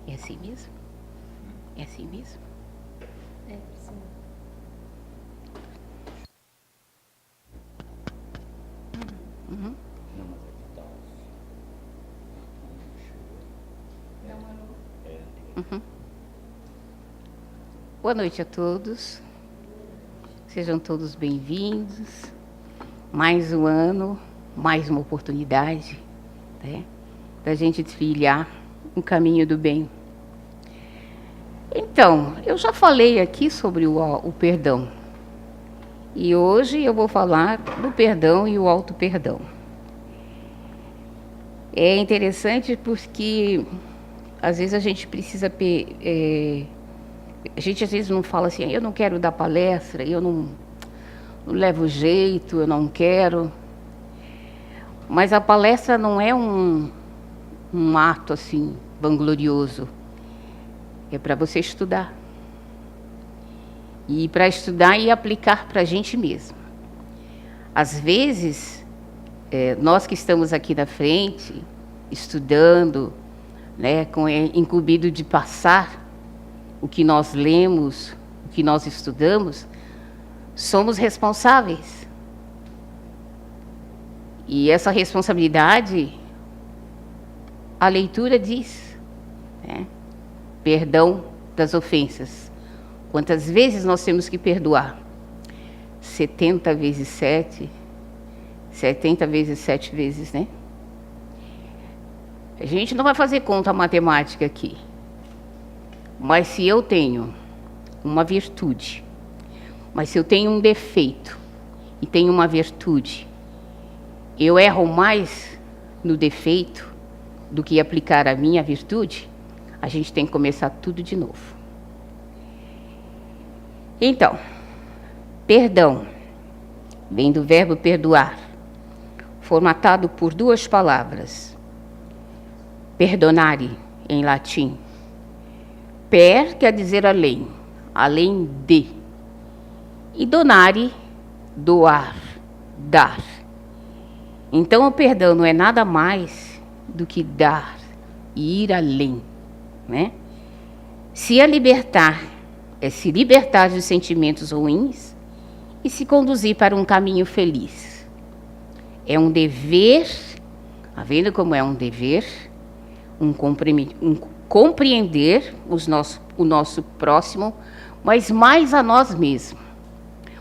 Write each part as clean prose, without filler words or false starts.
É assim mesmo? É assim mesmo? É, sim. Uhum. Não, mas aqui tá off. Dá uma luz. Uhum. Boa noite a todos. Sejam todos bem-vindos. Mais um ano, mais uma oportunidade, né, da gente trilhar um caminho do bem. Então, eu já falei aqui sobre o perdão. E hoje eu vou falar do perdão e o auto-perdão. É interessante porque às vezes a gente precisa... a gente às vezes não fala assim, eu não quero dar palestra, eu não levo jeito, eu não quero. Mas a palestra não é um ato assim vanglorioso. É para você estudar. E para estudar e aplicar para a gente mesmo. Às vezes, nós que estamos aqui na frente, estudando, né, incumbido de passar o que nós lemos, o que nós estudamos, somos responsáveis. E essa responsabilidade, a leitura diz, né? Perdão das ofensas. Quantas vezes nós temos que perdoar? 70 vezes 7, 70 vezes 7 vezes, né? A gente não vai fazer conta matemática aqui. Mas se eu tenho uma virtude, mas se eu tenho um defeito e tenho uma virtude, eu erro mais no defeito do que aplicar a minha virtude, a gente tem que começar tudo de novo. Então, perdão vem do verbo perdoar, formatado por duas palavras. Perdonare, em latim. Per quer dizer além, além de. E donare, doar, dar. Então o perdão não é nada mais do que dar e ir além, né? Se libertar é se libertar dos sentimentos ruins e se conduzir para um caminho feliz. É um dever, tá vendo como é um dever? Compreender o nosso próximo, mas mais a nós mesmos.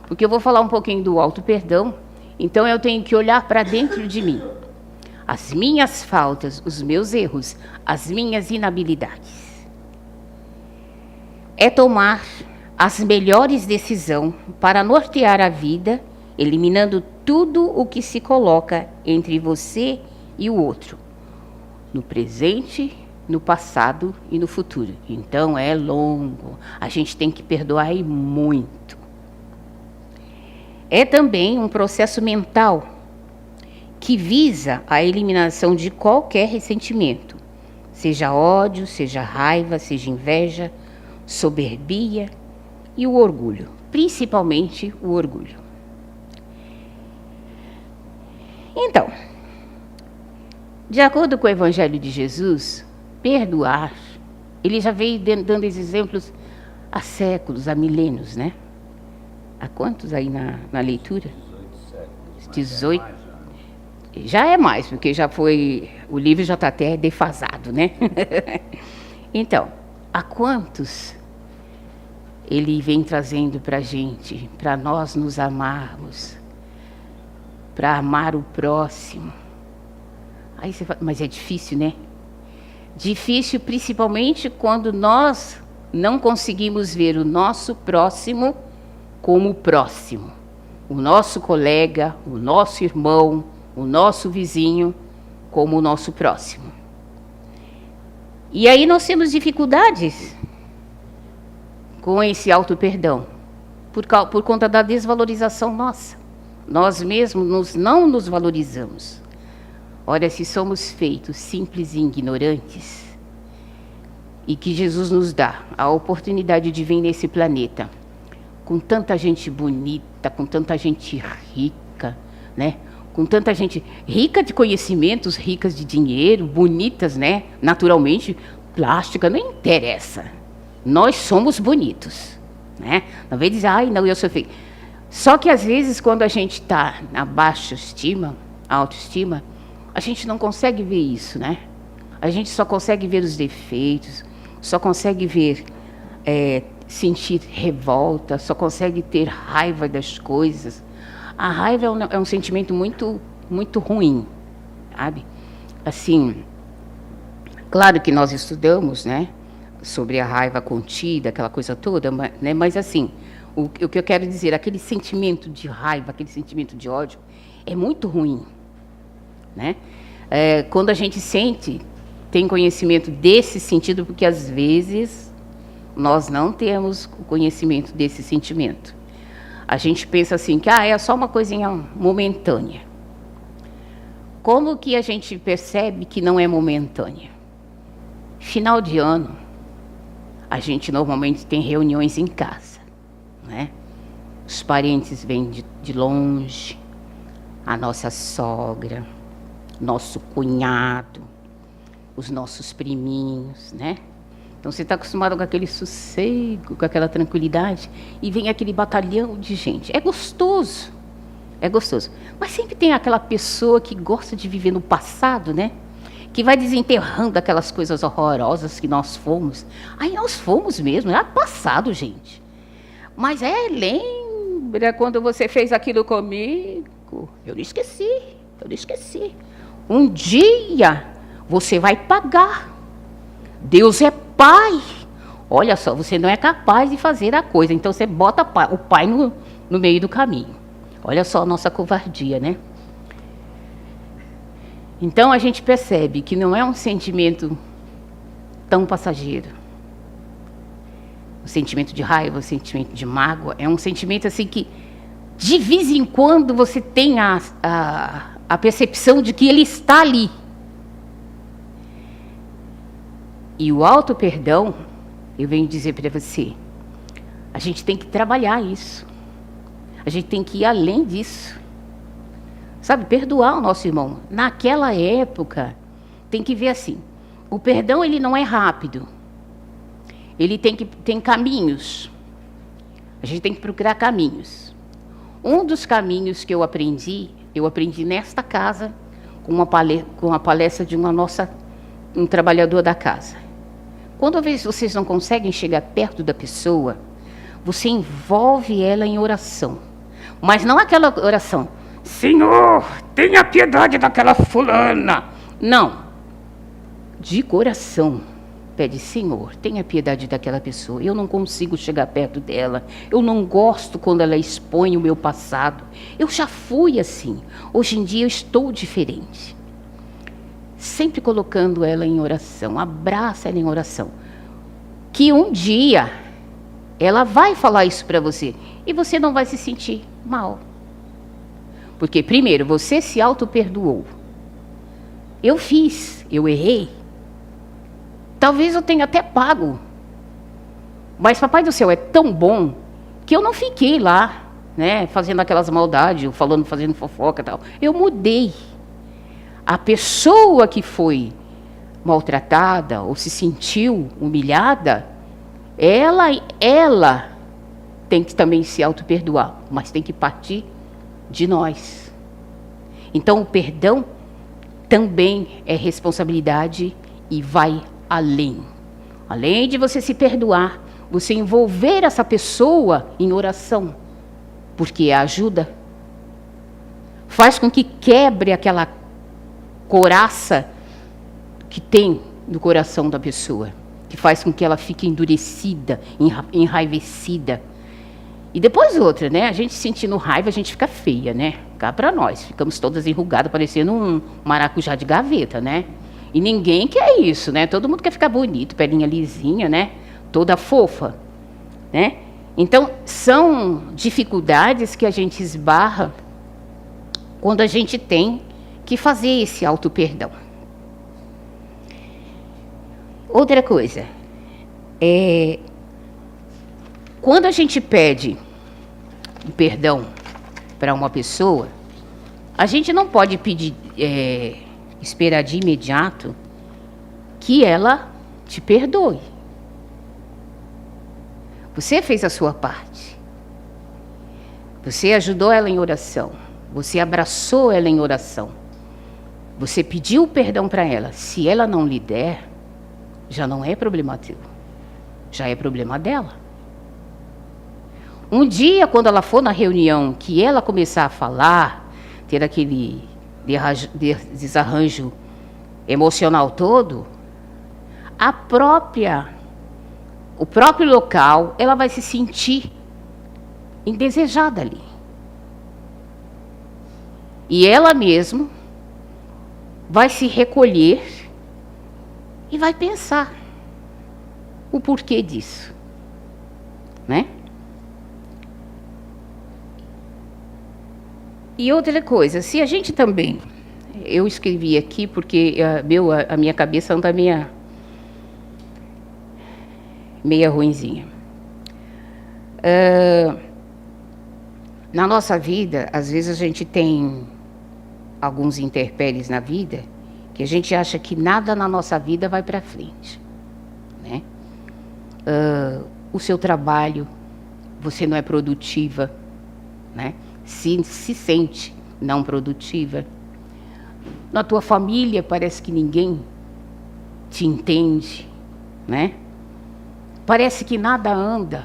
Porque eu vou falar um pouquinho do auto-perdão, então eu tenho que olhar para dentro de mim. As minhas faltas, os meus erros, as minhas inabilidades. É tomar as melhores decisões para nortear a vida, eliminando tudo o que se coloca entre você e o outro. No presente, no passado e no futuro. Então é longo. A gente tem que perdoar e muito. É também um processo mental que visa a eliminação de qualquer ressentimento, seja ódio, seja raiva, seja inveja, soberbia e o orgulho, principalmente o orgulho. Então, de acordo com o Evangelho de Jesus, perdoar, ele já veio dando esses exemplos há séculos, há milênios, né? Há quantos aí na leitura? 18 séculos. 18. Já é mais, porque já foi, o livro já está até defasado, né? Então, há quantos ele vem trazendo para a gente, para nós nos amarmos, para amar o próximo. Aí você fala, mas é difícil, né? Difícil principalmente quando nós não conseguimos ver o nosso próximo como o próximo. O nosso colega, o nosso irmão, o nosso vizinho como o nosso próximo. E aí nós temos dificuldades com esse auto-perdão, por conta da desvalorização nossa. Nós mesmos não nos valorizamos. Ora, se somos feitos simples e ignorantes, e que Jesus nos dá a oportunidade de vir nesse planeta, com tanta gente bonita, com tanta gente rica, né? Com tanta gente rica de conhecimentos, ricas de dinheiro, bonitas, né? Naturalmente, plástica, não interessa. Nós somos bonitos, né? Não vem dizer, ai, não, eu sou feio. Só que às vezes, quando a gente está na baixa estima, autoestima, a gente não consegue ver isso, né? A gente só consegue ver os defeitos, só consegue ver, sentir revolta, só consegue ter raiva das coisas. A raiva é um sentimento muito, muito ruim, sabe? Assim, claro que nós estudamos, né, sobre a raiva contida, aquela coisa toda, né, mas assim, o que eu quero dizer, aquele sentimento de raiva, aquele sentimento de ódio, é muito ruim, né? Quando a gente sente, tem conhecimento desse sentido, porque às vezes nós não temos o conhecimento desse sentimento. A gente pensa assim, que é só uma coisinha momentânea. Como que a gente percebe que não é momentânea? Final de ano, a gente normalmente tem reuniões em casa, né? Os parentes vêm de longe, a nossa sogra, nosso cunhado, os nossos priminhos, né? Então você está acostumado com aquele sossego, com aquela tranquilidade, e vem aquele batalhão de gente. É gostoso, é gostoso. Mas sempre tem aquela pessoa que gosta de viver no passado, né? Que vai desenterrando aquelas coisas horrorosas que nós fomos. Aí nós fomos mesmo, é passado, gente. Mas lembra quando você fez aquilo comigo? Eu não esqueci. Um dia você vai pagar. Deus é pai. Olha só, você não é capaz de fazer a coisa, então você bota o pai no meio do caminho. Olha só a nossa covardia, né? Então a gente percebe que não é um sentimento tão passageiro. O sentimento de raiva, o sentimento de mágoa, é um sentimento assim que, de vez em quando, você tem a percepção de que ele está ali. E o auto-perdão, eu venho dizer para você, a gente tem que trabalhar isso. A gente tem que ir além disso. Sabe, perdoar o nosso irmão. Naquela época, tem que ver assim, o perdão ele não é rápido. Ele tem caminhos. A gente tem que procurar caminhos. Um dos caminhos que eu aprendi nesta casa, com a palestra de um trabalhador da casa. Quando às vezes vocês não conseguem chegar perto da pessoa, você envolve ela em oração. Mas não aquela oração, Senhor, tenha piedade daquela fulana. Não. De coração. Pede, Senhor, tenha piedade daquela pessoa. Eu não consigo chegar perto dela. Eu não gosto quando ela expõe o meu passado. Eu já fui assim. Hoje em dia eu estou diferente. Sempre colocando ela em oração. Abraça ela em oração. Que um dia ela vai falar isso para você. E você não vai se sentir mal. Porque primeiro, você se auto-perdoou. Eu errei. Talvez eu tenha até pago. Mas Papai do Céu é tão bom que eu não fiquei lá, né, fazendo aquelas maldades, fazendo fofoca e tal. Eu mudei. A pessoa que foi maltratada ou se sentiu humilhada, ela tem que também se auto-perdoar, mas tem que partir de nós. Então o perdão também é responsabilidade e vai além. Além de você se perdoar, você envolver essa pessoa em oração, porque ajuda. Faz com que quebre aquela couraça que tem no coração da pessoa, que faz com que ela fique endurecida, enraivecida. E depois outra, né? A gente sentindo raiva, a gente fica feia, né? Cá para nós, ficamos todas enrugadas, parecendo um maracujá de gaveta, né? E ninguém quer isso, né? Todo mundo quer ficar bonito, pelinha lisinha, né? Toda fofa, né? Então, são dificuldades que a gente esbarra quando a gente tem que fazer esse auto-perdão. Outra coisa, quando a gente pede o perdão para uma pessoa, a gente não pode pedir, esperar de imediato que ela te perdoe. Você fez a sua parte. Você ajudou ela em oração. Você abraçou ela em oração. Você pediu perdão para ela. Se ela não lhe der, já não é problema teu. Já é problema dela. Um dia, quando ela for na reunião, que ela começar a falar, ter aquele desarranjo emocional todo, o próprio local, ela vai se sentir indesejada ali. E ela mesma vai se recolher e vai pensar o porquê disso, né? E outra coisa, se a gente também, eu escrevi aqui porque a minha cabeça anda meia ruinzinha. Na nossa vida, às vezes a gente tem alguns intempéries na vida que a gente acha que nada na nossa vida vai para frente, né? O seu trabalho, você não é produtiva, né? Se sente não produtiva. Na tua família parece que ninguém te entende, né? Parece que nada anda.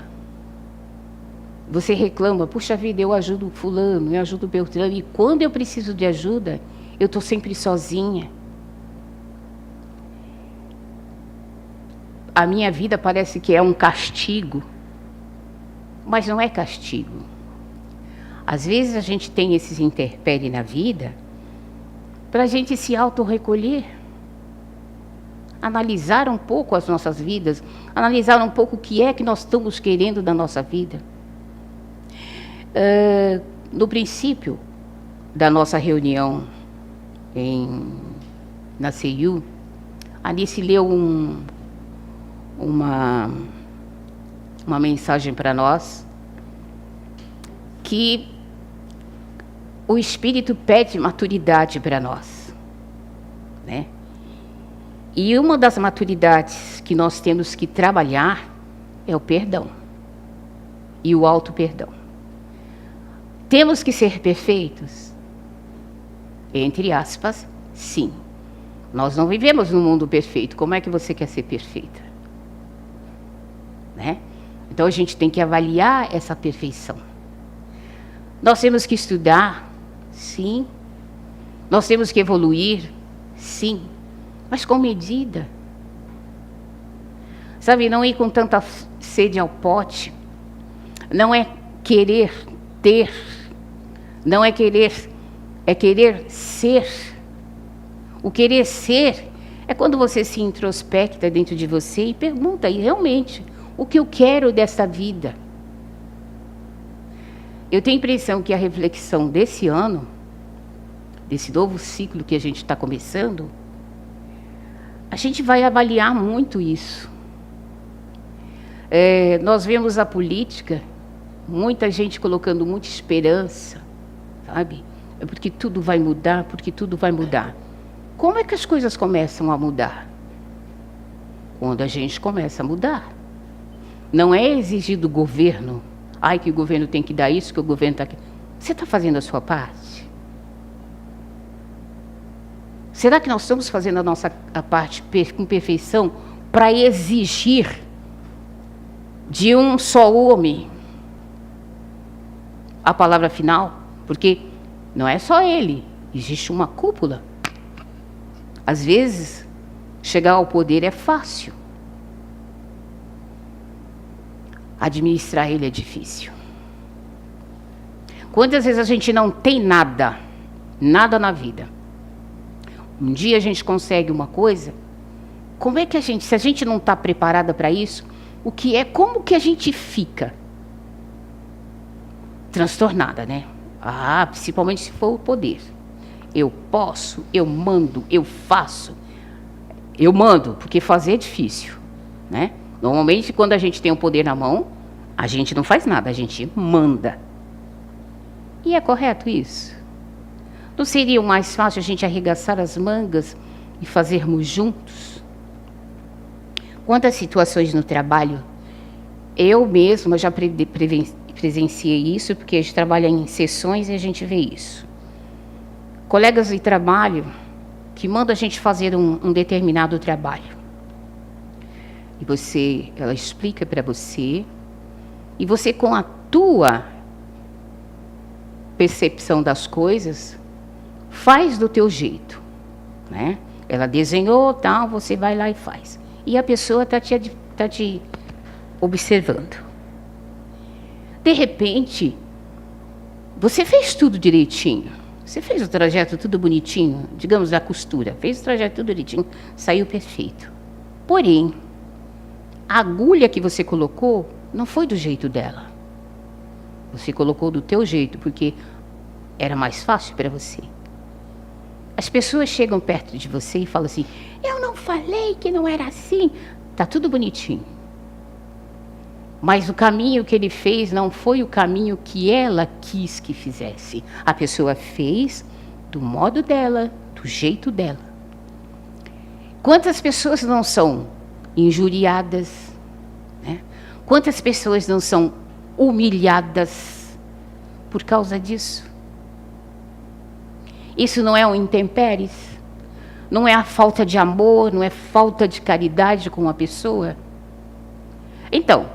Você reclama, puxa vida, eu ajudo fulano, eu ajudo Beltrano, e quando eu preciso de ajuda, eu estou sempre sozinha. A minha vida parece que é um castigo, mas não é castigo. Às vezes a gente tem esses intempéries na vida para a gente se autorrecolher, analisar um pouco as nossas vidas, analisar um pouco o que é que nós estamos querendo da nossa vida. No princípio da nossa reunião na CIU, Alice leu uma mensagem para nós que o Espírito pede maturidade para nós, né? E uma das maturidades que nós temos que trabalhar é o perdão e o auto-perdão. Temos que ser perfeitos? Entre aspas, sim. Nós não vivemos num mundo perfeito. Como é que você quer ser perfeita? Né? Então a gente tem que avaliar essa perfeição. Nós temos que estudar, sim. Nós temos que evoluir, sim. Mas com medida. Sabe, não ir com tanta sede ao pote. Não é querer ter. Não é querer, é querer ser. O querer ser é quando você se introspecta dentro de você e pergunta, e realmente, o que eu quero dessa vida? Eu tenho a impressão que a reflexão desse ano, desse novo ciclo que a gente está começando, a gente vai avaliar muito isso. Nós vemos a política, muita gente colocando muita esperança, sabe? É porque tudo vai mudar, porque tudo vai mudar. Como é que as coisas começam a mudar? Quando a gente começa a mudar. Não é exigir do governo, que o governo tem que dar isso, que o governo está aqui. Você está fazendo a sua parte? Será que nós estamos fazendo a parte com perfeição para exigir de um só homem a palavra final? Porque não é só ele, existe uma cúpula. Às vezes, chegar ao poder é fácil. Administrar ele é difícil. Quantas vezes a gente não tem nada na vida? Um dia a gente consegue uma coisa, como é que se a gente não está preparada para isso, como que a gente fica? Transtornada, né? Principalmente se for o poder. Eu posso, eu mando, eu faço. Eu mando, porque fazer é difícil, né? Normalmente, quando a gente tem o poder na mão, a gente não faz nada, a gente manda. E é correto isso? Não seria mais fácil a gente arregaçar as mangas e fazermos juntos? Quantas situações no trabalho, eu mesma já presenciei isso, porque a gente trabalha em sessões e a gente vê isso. Colegas de trabalho que mandam a gente fazer um determinado trabalho. E ela explica para você, e você, com a tua percepção das coisas, faz do teu jeito, né? Ela desenhou, tal, você vai lá e faz. E a pessoa tá te observando. De repente, você fez tudo direitinho. Você fez o trajeto tudo bonitinho, digamos, da costura. Fez o trajeto tudo direitinho, saiu perfeito. Porém, a agulha que você colocou não foi do jeito dela. Você colocou do teu jeito, porque era mais fácil para você. As pessoas chegam perto de você e falam assim, eu não falei que não era assim. Tá tudo bonitinho. Mas o caminho que ele fez não foi o caminho que ela quis que fizesse. A pessoa fez do modo dela, do jeito dela. Quantas pessoas não são injuriadas, né? Quantas pessoas não são humilhadas por causa disso? Isso não é um intempéries? Não é a falta de amor, não é falta de caridade com a pessoa? Então,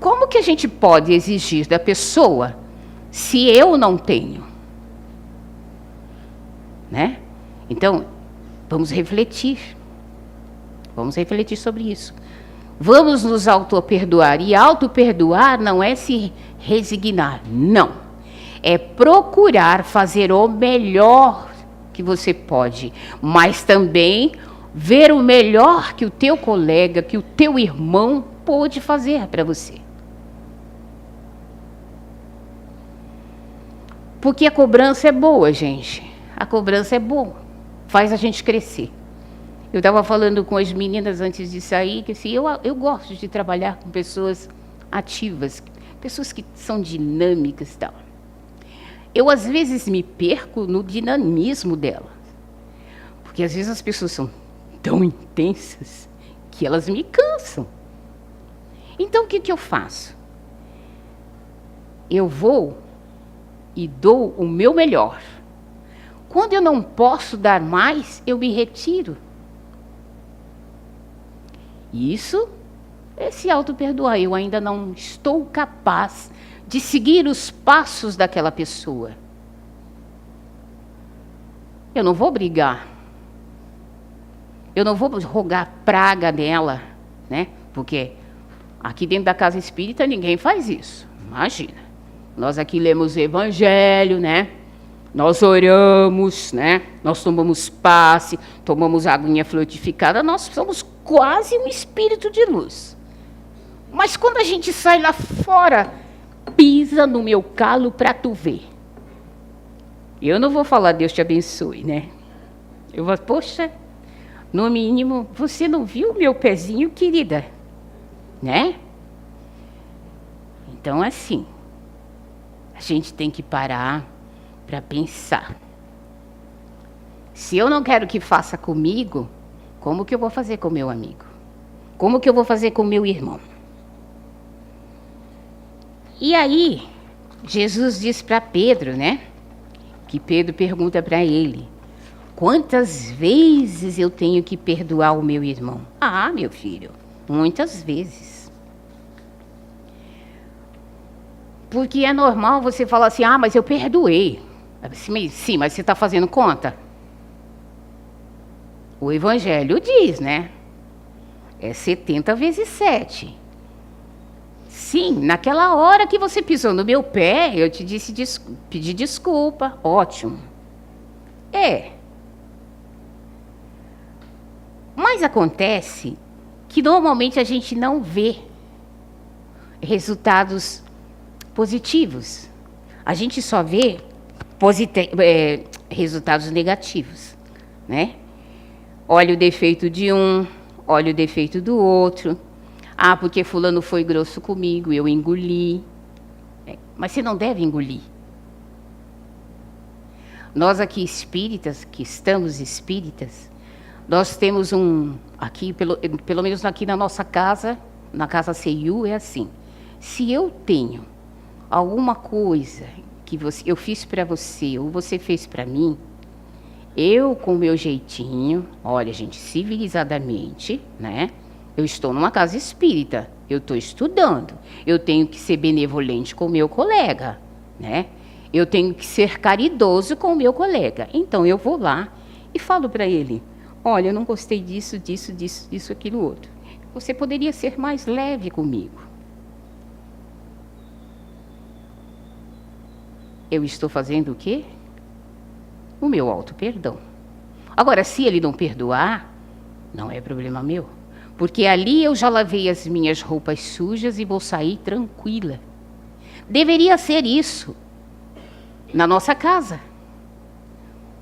como que a gente pode exigir da pessoa se eu não tenho? Né? Então, vamos refletir. Vamos refletir sobre isso. Vamos nos auto-perdoar. E auto-perdoar não é se resignar, não. É procurar fazer o melhor que você pode, mas também ver o melhor que o teu colega, que o teu irmão pôde fazer para você. Porque a cobrança é boa, gente. A cobrança é boa. Faz a gente crescer. Eu estava falando com as meninas antes de sair, que assim, eu gosto de trabalhar com pessoas ativas, pessoas que são dinâmicas e tal. Eu, às vezes, me perco no dinamismo delas. Porque, às vezes, as pessoas são tão intensas que elas me cansam. Então, o que eu faço? Eu vou e dou o meu melhor. Quando eu não posso dar mais, eu me retiro. Isso é se auto-perdoar. Eu ainda não estou capaz de seguir os passos daquela pessoa. Eu não vou brigar. Eu não vou rogar praga nela, né? Porque aqui dentro da casa espírita ninguém faz isso. Imagina. Nós aqui lemos o Evangelho, né? Nós oramos, né? Nós tomamos passe, tomamos aguinha frutificada, nós somos quase um espírito de luz. Mas quando a gente sai lá fora, pisa no meu calo para tu ver. Eu não vou falar Deus te abençoe, né? Eu vou, poxa, no mínimo, você não viu o meu pezinho, querida? Né? Então, assim, a gente tem que parar para pensar. Se eu não quero que faça comigo, como que eu vou fazer com meu amigo? Como que eu vou fazer com meu irmão? E aí, Jesus diz para Pedro, né? Que Pedro pergunta para ele, quantas vezes eu tenho que perdoar o meu irmão? Ah, meu filho, muitas vezes. Porque é normal você falar assim, ah, mas eu perdoei. Sim, mas você está fazendo conta? O Evangelho diz, né? É 70 vezes 7. Sim, naquela hora que você pisou no meu pé, eu te disse, pedi desculpa. Ótimo. É. Mas acontece que normalmente a gente não vê resultados positivos. A gente só vê resultados negativos, né? Olha o defeito de um, olha o defeito do outro. Ah, porque fulano foi grosso comigo, eu engoli. Mas você não deve engolir. Nós aqui espíritas, que estamos espíritas, nós temos Aqui, pelo menos aqui na nossa casa, na casa CIU, é assim. Se eu tenho alguma coisa que eu fiz para você ou você fez para mim, eu, com o meu jeitinho, olha, gente, civilizadamente, né? Eu estou numa casa espírita, eu estou estudando, eu tenho que ser benevolente com o meu colega, né? Eu tenho que ser caridoso com o meu colega. Então, eu vou lá e falo para ele, olha, eu não gostei disso, aquilo, outro. Você poderia ser mais leve comigo. Eu estou fazendo o quê? O meu auto-perdão. Agora, se ele não perdoar, não é problema meu. Porque ali eu já lavei as minhas roupas sujas e vou sair tranquila. Deveria ser isso na nossa casa,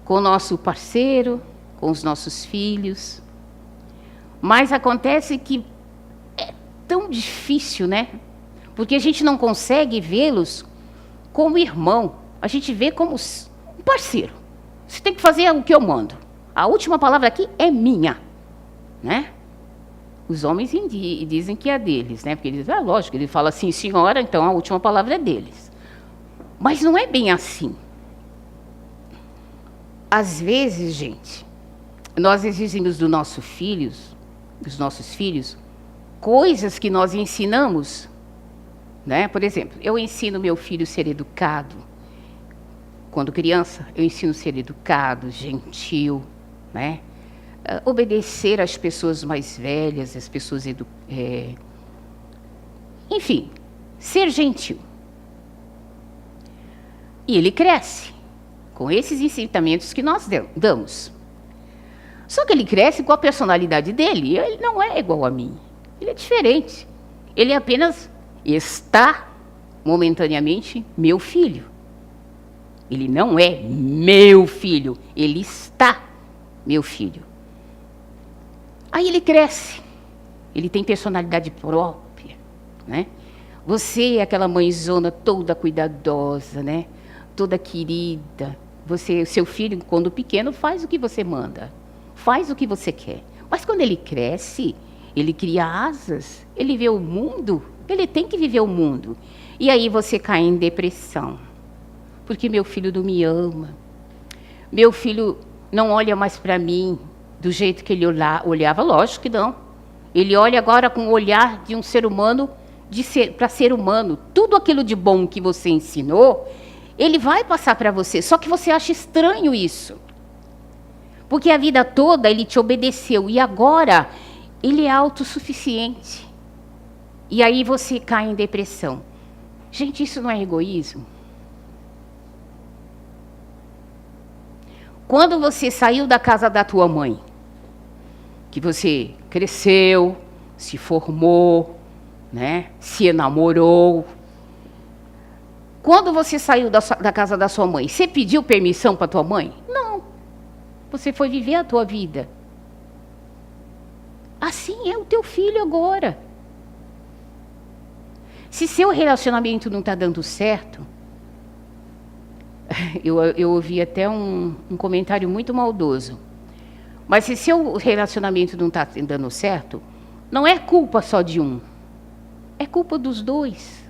com o nosso parceiro, com os nossos filhos. Mas acontece que é tão difícil, né? Porque a gente não consegue vê-los como irmão. A gente vê como um parceiro. Você tem que fazer o que eu mando. A última palavra aqui é minha, né? Os homens dizem que é deles, né? Porque eles, lógico, ele fala assim, senhora, então a última palavra é deles. Mas não é bem assim. Às vezes, gente, nós exigimos dos nossos filhos, coisas que nós ensinamos, né? Por exemplo, eu ensino meu filho a ser educado. Quando criança, eu ensino a ser educado, gentil, né? Obedecer às pessoas mais velhas, às pessoas enfim, ser gentil. E ele cresce com esses ensinamentos que nós damos. Só que ele cresce com a personalidade dele, e ele não é igual a mim. Ele é diferente. Ele apenas está, momentaneamente, meu filho. Ele não é meu filho, ele está meu filho. Aí ele cresce, ele tem personalidade própria, né? Você é aquela mãezona toda cuidadosa, né? Toda querida. Seu filho, quando pequeno, faz o que você manda, faz o que você quer. Mas quando ele cresce, ele cria asas, ele vê o mundo, ele tem que viver o mundo. E aí você cai em depressão, porque meu filho não me ama, meu filho não olha mais para mim do jeito que ele olhava, lógico que não. Ele olha agora com o olhar de um ser humano, para ser humano. Tudo aquilo de bom que você ensinou, ele vai passar para você, só que você acha estranho isso. Porque a vida toda ele te obedeceu e agora ele é autossuficiente. E aí você cai em depressão. Gente, isso não é egoísmo? Quando você saiu da casa da tua mãe, que você cresceu, se formou, né, se enamorou. Quando você saiu da casa da sua mãe, você pediu permissão para tua mãe? Não. Você foi viver a tua vida. Assim é o teu filho agora. Se seu relacionamento não está dando certo, eu ouvi até um comentário muito maldoso. Mas se seu relacionamento não está dando certo, não é culpa só de um. É culpa dos dois.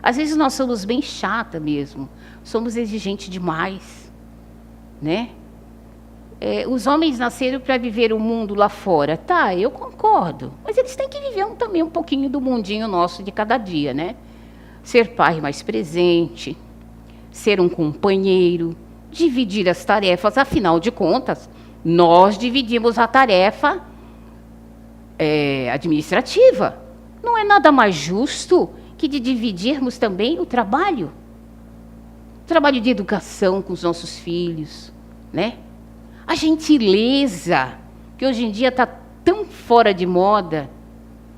Às vezes nós somos bem chata mesmo. Somos exigentes demais, né? Os homens nasceram para viver o mundo lá fora. Tá, eu concordo. Mas eles têm que viver também um pouquinho do mundinho nosso de cada dia, né? Ser pai mais presente, ser um companheiro, dividir as tarefas. Afinal de contas, nós dividimos a tarefa administrativa. Não é nada mais justo que de dividirmos também o trabalho de educação com os nossos filhos, né? A gentileza, que hoje em dia está tão fora de moda,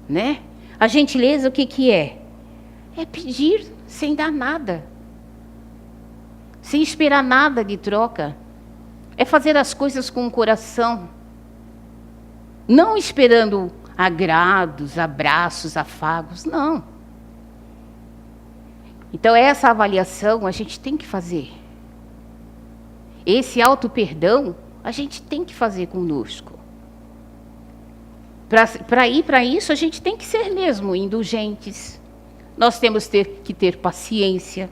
né? A gentileza, o que é? É pedir sem dar nada, sem esperar nada de troca. É fazer as coisas com o coração, não esperando agrados, abraços, afagos, não. Então, essa avaliação a gente tem que fazer. Esse auto-perdão a gente tem que fazer conosco. Para ir para isso, a gente tem que ser mesmo indulgentes. Nós temos que ter paciência,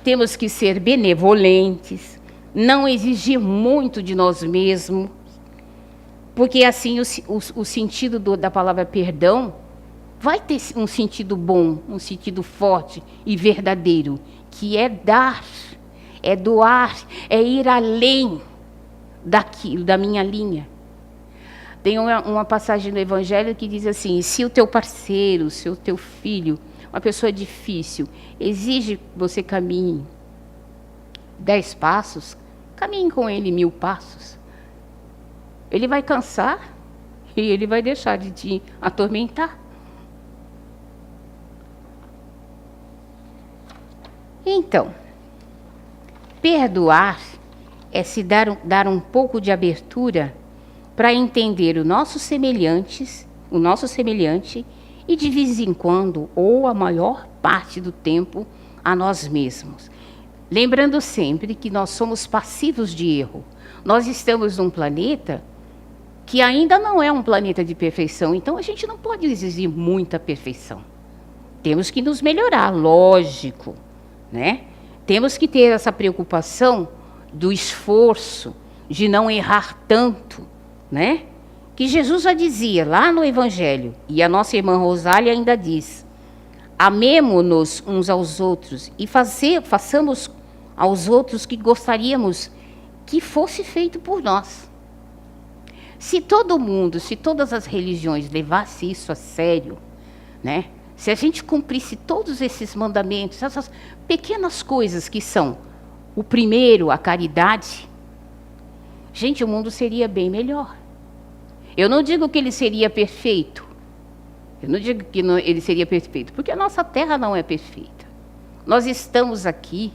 temos que ser benevolentes, não exigir muito de nós mesmos, porque assim o sentido da palavra perdão vai ter um sentido bom, um sentido forte e verdadeiro, que é dar, é doar, é ir além daquilo, da minha linha. Tem uma passagem no Evangelho que diz assim: se o teu parceiro, se o teu filho, uma pessoa difícil, exige que você caminhe 10 passos, caminhe com ele 1000 passos. Ele vai cansar e ele vai deixar de te atormentar. Então, perdoar é se dar um pouco de abertura para entender o nosso semelhante e de vez em quando, ou a maior parte do tempo, a nós mesmos. Lembrando sempre que nós somos passivos de erro. Nós estamos num planeta que ainda não é um planeta de perfeição, então a gente não pode exigir muita perfeição. Temos que nos melhorar, lógico, né? Temos que ter essa preocupação do esforço, de não errar tanto, né? Que Jesus já dizia lá no Evangelho, e a nossa irmã Rosália ainda diz: amemo-nos uns aos outros e façamos aos outros que gostaríamos que fosse feito por nós. Se todo mundo, se todas as religiões levassem isso a sério, né? Se a gente cumprisse todos esses mandamentos, essas pequenas coisas que são o primeiro, a caridade, gente, o mundo seria bem melhor. Eu não digo que ele seria perfeito. Eu não digo que ele seria perfeito, porque a nossa terra não é perfeita. Nós estamos aqui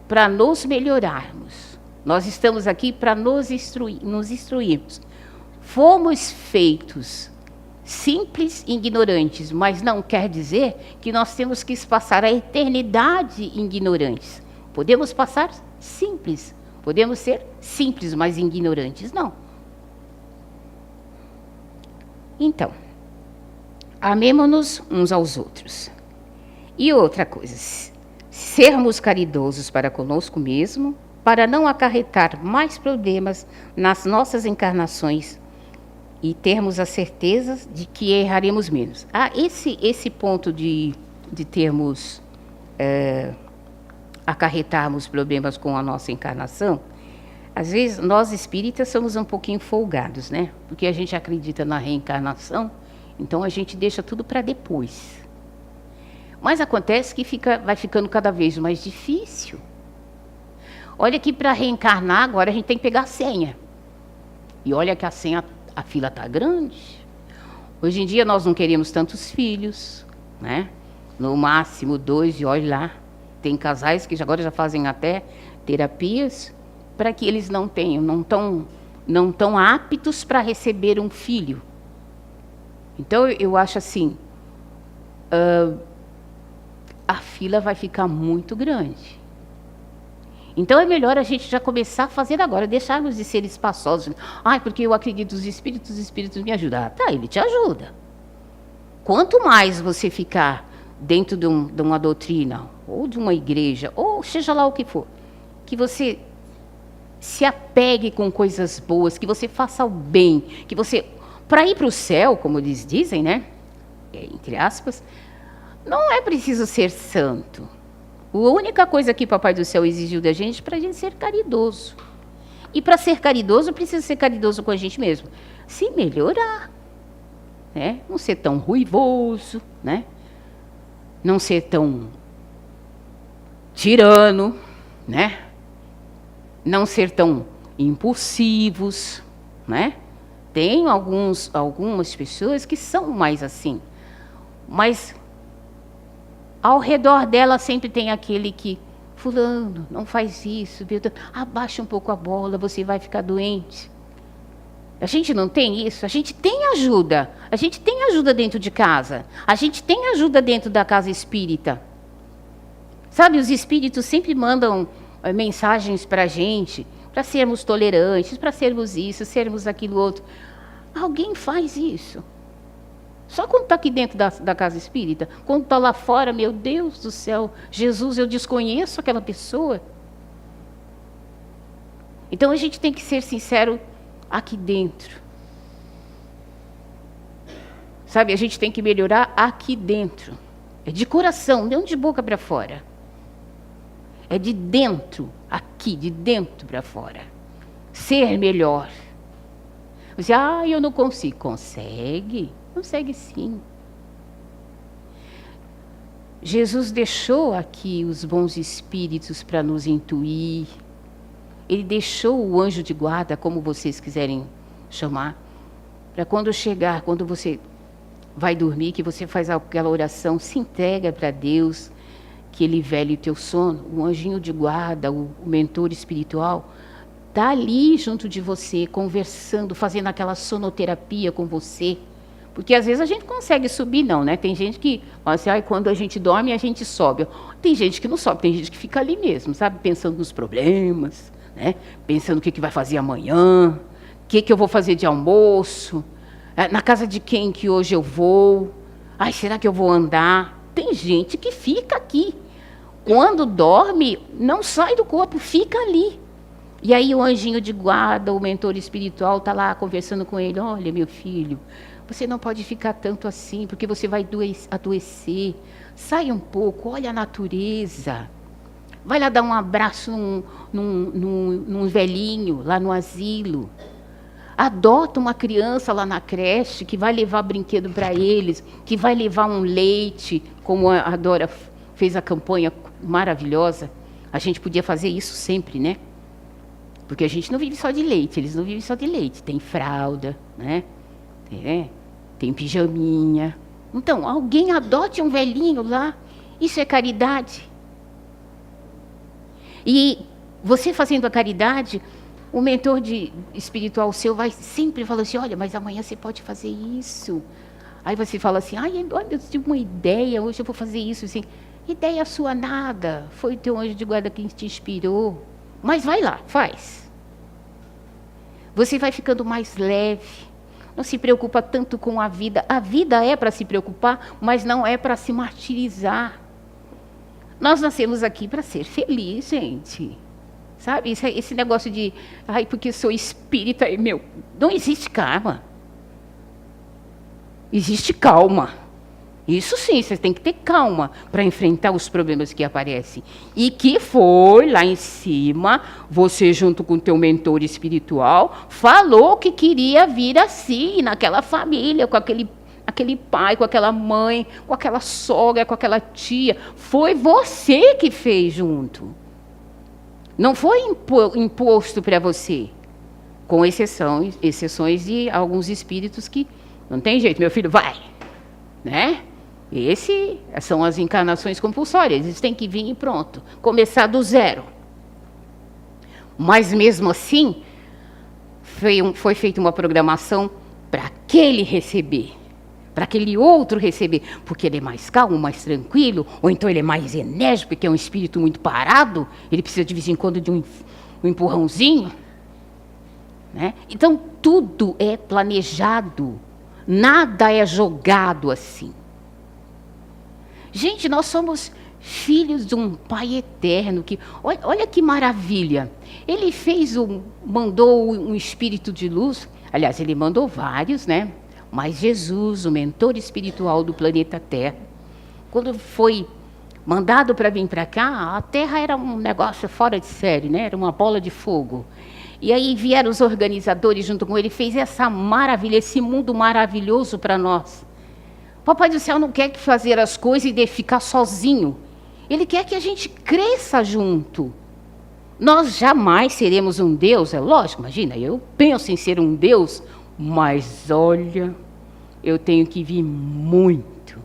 para nos melhorarmos. Nós estamos aqui para nos instruirmos. Fomos feitos simples e ignorantes, mas não quer dizer que nós temos que passar a eternidade ignorantes. Podemos passar simples, podemos ser simples, mas ignorantes não. Então, amemo-nos uns aos outros. E outra coisa, sermos caridosos para conosco mesmo, para não acarretar mais problemas nas nossas encarnações e termos a certeza de que erraremos menos. Esse ponto de termos, acarretarmos problemas com a nossa encarnação, às vezes nós espíritas somos um pouquinho folgados, né? Porque a gente acredita na reencarnação, então a gente deixa tudo para depois. Mas acontece que vai ficando cada vez mais difícil. Olha que para reencarnar agora a gente tem que pegar a senha. E olha que a fila está grande. Hoje em dia nós não queremos tantos filhos, né? No máximo 2, e olha lá. Tem casais que agora já fazem até terapias para que eles não estão aptos para receber um filho. Então eu acho assim, a fila vai ficar muito grande. Então é melhor a gente já começar a fazer agora, deixarmos de ser espaçosos. Porque eu acredito nos espíritos, os espíritos me ajudam. Tá, ele te ajuda. Quanto mais você ficar dentro de uma doutrina, ou de uma igreja, ou seja lá o que for, que você se apegue com coisas boas, que você faça o bem, que você... Para ir para o céu, como eles dizem, né? Entre aspas, não é preciso ser santo. A única coisa que o Papai do Céu exigiu da gente é para a gente ser caridoso. E para ser caridoso, precisa ser caridoso com a gente mesmo. Se melhorar, né? Não ser tão ruivoso, né? Não ser tão tirano, né? Não ser tão impulsivos, né? Tem algumas pessoas que são mais assim, mas ao redor dela sempre tem aquele que, fulano, não faz isso, abaixa um pouco a bola, você vai ficar doente. A gente não tem isso? A gente tem ajuda. A gente tem ajuda dentro de casa. A gente tem ajuda dentro da casa espírita. Sabe, os espíritos sempre mandam mensagens para a gente. para sermos tolerantes, para sermos isso, sermos aquilo outro. Alguém faz isso. Só quando está aqui dentro da casa espírita, quando está lá fora, meu Deus do céu, Jesus, eu desconheço aquela pessoa. Então a gente tem que ser sincero aqui dentro. Sabe, a gente tem que melhorar aqui dentro. É de coração, não de boca para fora. É de dentro, aqui, de dentro para fora. Ser melhor. Você, eu não consigo. Consegue? Consegue sim. Jesus deixou aqui os bons espíritos para nos intuir. Ele deixou o anjo de guarda, como vocês quiserem chamar, para quando chegar, quando você vai dormir, que você faz aquela oração, se entrega para Deus, que Ele vele o teu sono. O anjinho de guarda, o mentor espiritual, está ali junto de você, conversando, fazendo aquela sonoterapia com você. Porque às vezes a gente consegue subir, não, né? Tem gente que fala assim, quando a gente dorme, a gente sobe. Tem gente que não sobe, tem gente que fica ali mesmo, sabe? Pensando nos problemas, né? Pensando o que vai fazer amanhã, o que eu vou fazer de almoço, na casa de quem que hoje eu vou, será que eu vou andar? Tem gente que fica aqui. Quando dorme, não sai do corpo, fica ali. E aí o anjinho de guarda, o mentor espiritual, está lá conversando com ele. Olha, meu filho, você não pode ficar tanto assim, porque você vai adoecer. Sai um pouco, olha a natureza. Vai lá dar um abraço num velhinho, lá no asilo. Adota uma criança lá na creche, que vai levar brinquedo para eles, que vai levar um leite, como a Dora fez a campanha maravilhosa. A gente podia fazer isso sempre, né? Porque a gente não vive só de leite, eles não vivem só de leite. Tem fralda, né? Tem pijaminha. Então, alguém adote um velhinho lá. Isso é caridade. E você fazendo a caridade, o mentor espiritual seu vai sempre falar assim, olha, mas amanhã você pode fazer isso. Aí você fala assim, olha, eu tive uma ideia, hoje eu vou fazer isso. Assim, ideia sua nada, foi o teu anjo de guarda quem te inspirou. Mas vai lá, faz. Você vai ficando mais leve. Não se preocupa tanto com a vida. A vida é para se preocupar, mas não é para se martirizar. Nós nascemos aqui para ser felizes, gente. Sabe? Esse negócio de, porque sou espírita, não existe karma. Existe calma. Isso sim, você tem que ter calma para enfrentar os problemas que aparecem. E que foi lá em cima, você junto com o teu mentor espiritual, falou que queria vir assim, naquela família, com aquele pai, com aquela mãe, com aquela sogra, com aquela tia. Foi você que fez junto. Não foi imposto para você. Com exceções de alguns espíritos que não tem jeito, meu filho, vai. Né? São as encarnações compulsórias, eles têm que vir e pronto, começar do zero. Mas mesmo assim, foi feita uma programação para aquele receber, para aquele outro receber, porque ele é mais calmo, mais tranquilo, ou então ele é mais enérgico, porque é um espírito muito parado, ele precisa de vez em quando de um empurrãozinho. Né? Então, tudo é planejado, nada é jogado assim. Gente, nós somos filhos de um Pai eterno. Olha que maravilha. Ele mandou um espírito de luz. Aliás, ele mandou vários, né? Mas Jesus, o mentor espiritual do planeta Terra, quando foi mandado para vir para cá, a Terra era um negócio fora de série, né? Era uma bola de fogo. E aí vieram os organizadores junto com ele, fez essa maravilha, esse mundo maravilhoso para nós. Papai do céu não quer fazer as coisas e ficar sozinho. Ele quer que a gente cresça junto. Nós jamais seremos um Deus, é lógico, imagina, eu penso em ser um Deus, mas olha, eu tenho que vir muito.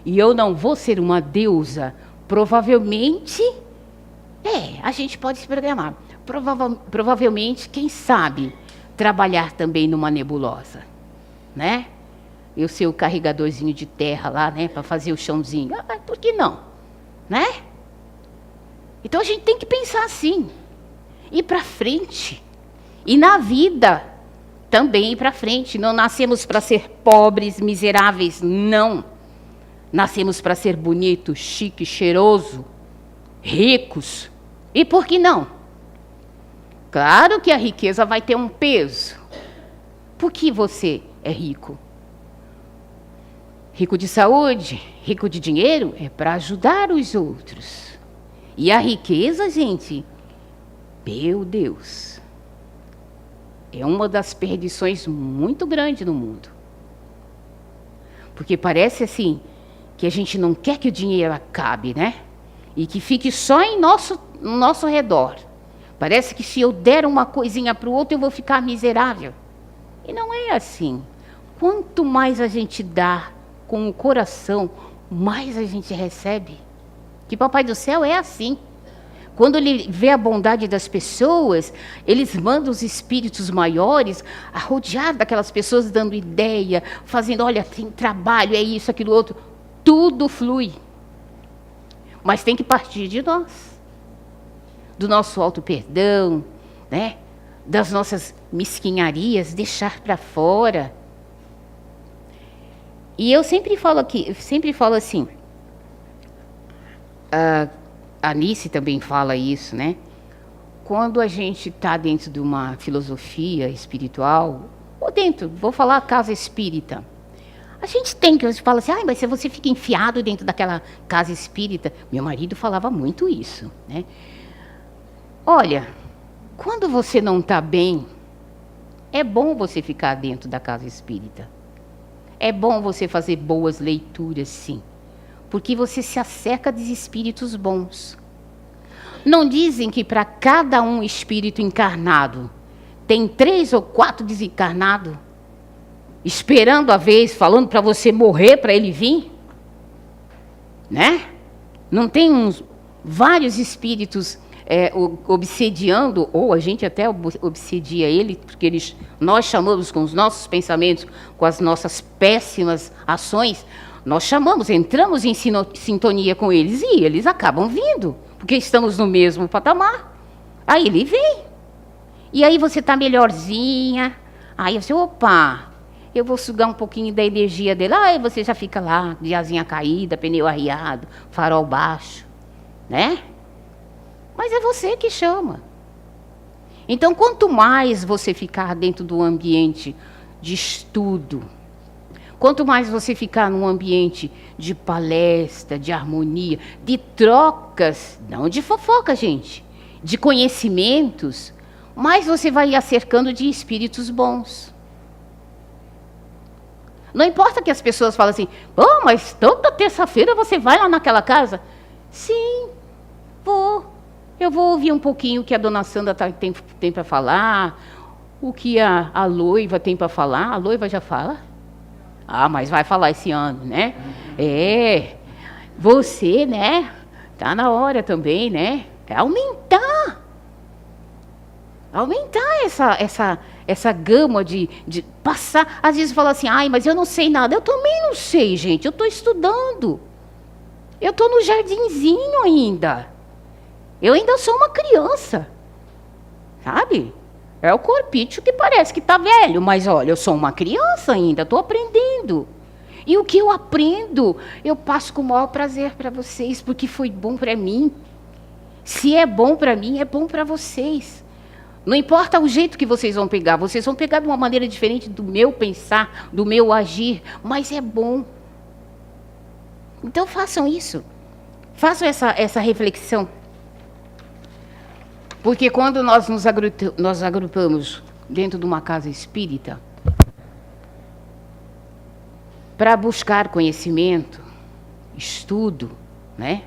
E eu não vou ser uma deusa. Provavelmente, a gente pode se programar. Provavelmente, quem sabe, trabalhar também numa nebulosa, né? Eu ser o carregadorzinho de terra lá, né, para fazer o chãozinho. Por que não? Né? Então a gente tem que pensar assim. ir para frente. E na vida também ir para frente. Não nascemos para ser pobres, miseráveis, não. Nascemos para ser bonito, chique, cheiroso, ricos. E por que não? Claro que a riqueza vai ter um peso. Por que você é rico? Rico de saúde, rico de dinheiro, é para ajudar os outros. E a riqueza, gente, meu Deus, é uma das perdições muito grandes no mundo. Porque parece assim, que a gente não quer que o dinheiro acabe, né? E que fique só no nosso redor. Parece que se eu der uma coisinha para o outro, eu vou ficar miserável. E não é assim. Quanto mais a gente dá com o coração, mais a gente recebe. Que Papai do Céu é assim. Quando ele vê a bondade das pessoas, eles mandam os espíritos maiores a rodear daquelas pessoas, dando ideia, fazendo, olha, tem trabalho, é isso, aquilo, outro. Tudo flui. Mas tem que partir de nós. Do nosso auto-perdão, né? Das nossas mesquinharias, deixar para fora. E eu sempre falo assim, a Anice também fala isso, né? Quando a gente está dentro de uma filosofia espiritual, ou dentro, vou falar casa espírita, a gente tem que, você fala assim, mas se você fica enfiado dentro daquela casa espírita, meu marido falava muito isso, né? Olha, quando você não está bem, é bom você ficar dentro da casa espírita. É bom você fazer boas leituras, sim. Porque você se acerca de espíritos bons. Não dizem que para cada um espírito encarnado, tem 3 ou 4 desencarnados, esperando a vez, falando para você morrer, para ele vir? Né? Não tem vários espíritos obsediando, ou a gente até obsedia ele, porque nós chamamos com os nossos pensamentos, com as nossas péssimas ações, nós chamamos, entramos em sintonia com eles e eles acabam vindo, porque estamos no mesmo patamar. Aí ele vem. E aí você está melhorzinha, aí você, opa, eu vou sugar um pouquinho da energia dele. Aí você já fica lá, de asinha caída, pneu arriado, farol baixo, né? Mas é você que chama. Então, quanto mais você ficar dentro do ambiente de estudo, quanto mais você ficar num ambiente de palestra, de harmonia, de trocas, não de fofoca, gente, de conhecimentos, mais você vai ir acercando de espíritos bons. Não importa que as pessoas falem assim, mas toda terça-feira você vai lá naquela casa? Sim, vou. Eu vou ouvir um pouquinho o que a dona Sandra tem para falar, o que a Loiva tem para falar. A Loiva já fala? Mas vai falar esse ano, né? Você, né? Tá na hora também, né? É aumentar essa gama de passar. Às vezes fala assim, mas eu não sei nada. Eu também não sei, gente. Eu estou estudando. Eu estou no jardinzinho ainda. Eu ainda sou uma criança, sabe? É o corpício que parece que está velho, mas olha, eu sou uma criança ainda, estou aprendendo. E o que eu aprendo, eu passo com o maior prazer para vocês, porque foi bom para mim. Se é bom para mim, é bom para vocês. Não importa o jeito que vocês vão pegar de uma maneira diferente do meu pensar, do meu agir, mas é bom. Então façam isso, façam essa reflexão. Porque quando nós nos agrupamos dentro de uma casa espírita, para buscar conhecimento, estudo, né?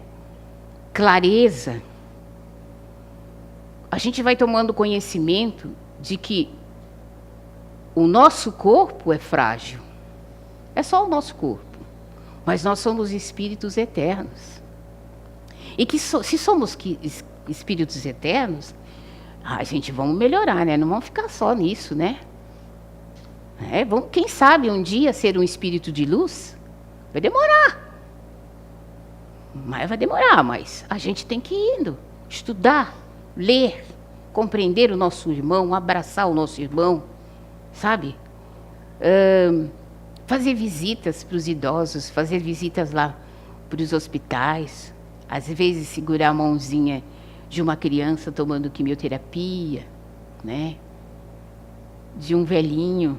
Clareza, a gente vai tomando conhecimento de que o nosso corpo é frágil. É só o nosso corpo. Mas nós somos espíritos eternos. E que se somos espíritos eternos, gente, vamos melhorar, né? Não vamos ficar só nisso, né? Quem sabe um dia ser um espírito de luz? Vai demorar. Mas a gente tem que ir indo, estudar, ler, compreender o nosso irmão, abraçar o nosso irmão, sabe? Fazer visitas para os idosos, fazer visitas lá para os hospitais, às vezes segurar a mãozinha de uma criança tomando quimioterapia, né? De um velhinho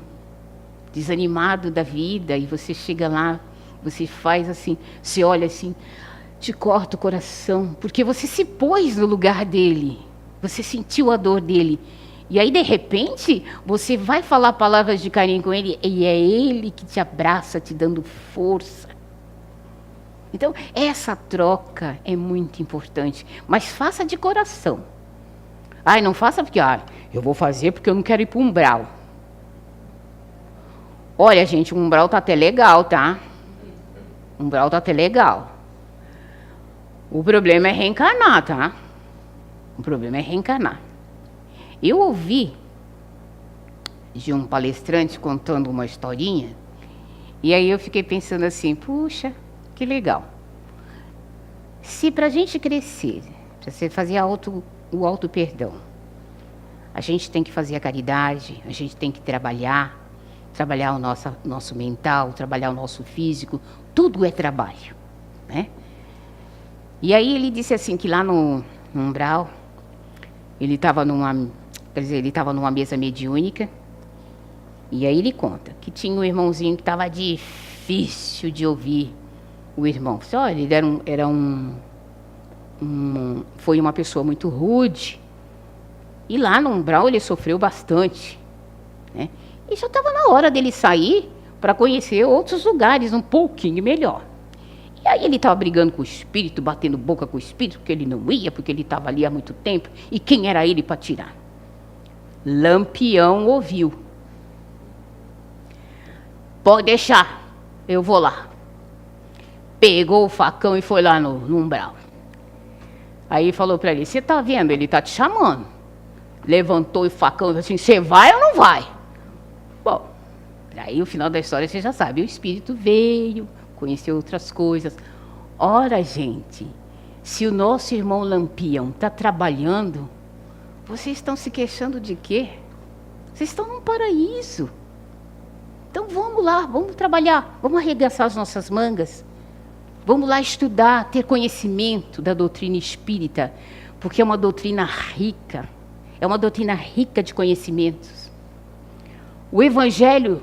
desanimado da vida, e você chega lá, você faz assim, você olha assim, te corta o coração, porque você se pôs no lugar dele, você sentiu a dor dele. E aí, de repente, você vai falar palavras de carinho com ele, e é ele que te abraça, te dando força. Então, essa troca é muito importante, mas faça de coração. Ai, não faça porque, eu vou fazer porque eu não quero ir para o umbral. Olha, gente, o umbral tá até legal, tá? O umbral tá até legal. O problema é reencarnar, tá? O problema é reencarnar. Eu ouvi de um palestrante contando uma historinha, e aí eu fiquei pensando assim, puxa, que legal. Se para a gente crescer, para você fazer o auto-perdão, a gente tem que fazer a caridade, a gente tem que trabalhar o nosso mental, trabalhar o nosso físico, tudo é trabalho, né? E aí ele disse assim, que lá no umbral, ele estava numa mesa mediúnica, e aí ele conta que tinha um irmãozinho que estava difícil de ouvir o irmão. Olha, ele foi uma pessoa muito rude, e lá no umbral ele sofreu bastante, né? E já estava na hora dele sair para conhecer outros lugares um pouquinho melhor. E aí ele estava brigando com o espírito, batendo boca com o espírito, porque ele não ia, porque ele estava ali há muito tempo. E quem era ele para tirar? Lampião ouviu. Pode deixar, eu vou lá. Pegou o facão e foi lá no umbral. Aí falou para ele, você está vendo? Ele está te chamando. Levantou o facão e falou assim, você vai ou não vai? Bom, aí o final da história você já sabe, o espírito veio, conheceu outras coisas. Ora, gente, se o nosso irmão Lampião está trabalhando, vocês estão se queixando de quê? Vocês estão num paraíso. Então vamos lá, vamos trabalhar, vamos arregaçar as nossas mangas. Vamos lá estudar, ter conhecimento da doutrina espírita, porque é uma doutrina rica, de conhecimentos. O Evangelho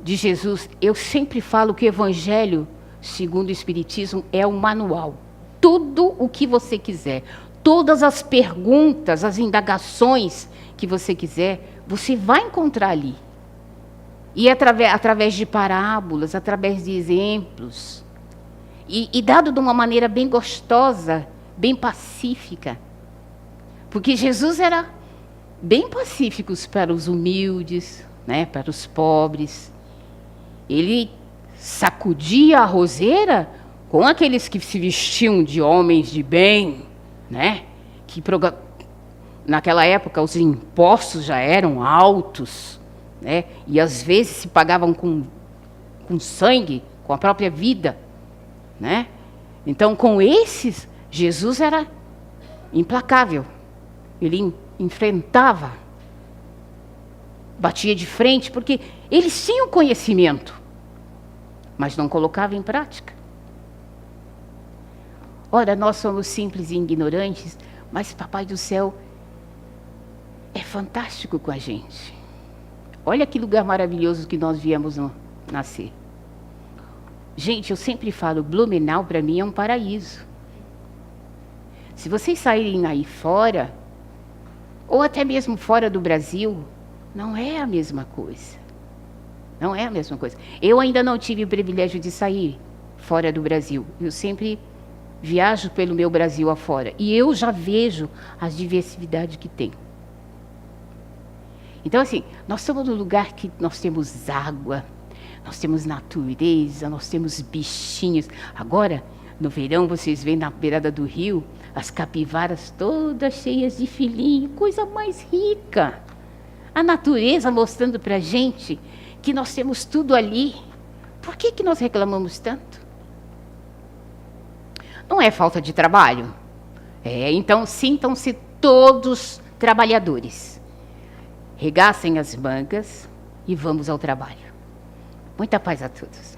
de Jesus, eu sempre falo que o Evangelho, segundo o Espiritismo, é um manual. Tudo o que você quiser, todas as perguntas, as indagações que você quiser, você vai encontrar ali. E através de parábolas, através de exemplos, e dado de uma maneira bem gostosa, bem pacífica. Porque Jesus era bem pacífico para os humildes, né, para os pobres. Ele sacudia a roseira com aqueles que se vestiam de homens de bem, né? Naquela época os impostos já eram altos, né? E às vezes se pagavam com sangue, com a própria vida, né? Então com esses, Jesus era implacável. Ele enfrentava, batia de frente, porque eles tinham conhecimento, mas não colocavam em prática. Ora, nós somos simples e ignorantes, mas Papai do Céu é fantástico com a gente. Olha que lugar maravilhoso que nós viemos nascer. Gente, eu sempre falo, Blumenau para mim é um paraíso. Se vocês saírem aí fora, ou até mesmo fora do Brasil, não é a mesma coisa. Não é a mesma coisa. Eu ainda não tive o privilégio de sair fora do Brasil. Eu sempre viajo pelo meu Brasil afora. E eu já vejo a diversidade que tem. Então, assim, nós estamos num lugar que nós temos água, nós temos natureza, nós temos bichinhos. Agora, no verão, vocês veem na beirada do rio, as capivaras todas cheias de filhinho, coisa mais rica. A natureza mostrando para a gente que nós temos tudo ali. Por que nós reclamamos tanto? Não é falta de trabalho? Então sintam-se todos trabalhadores, regaçem as mangas e vamos ao trabalho. Muita paz a todos.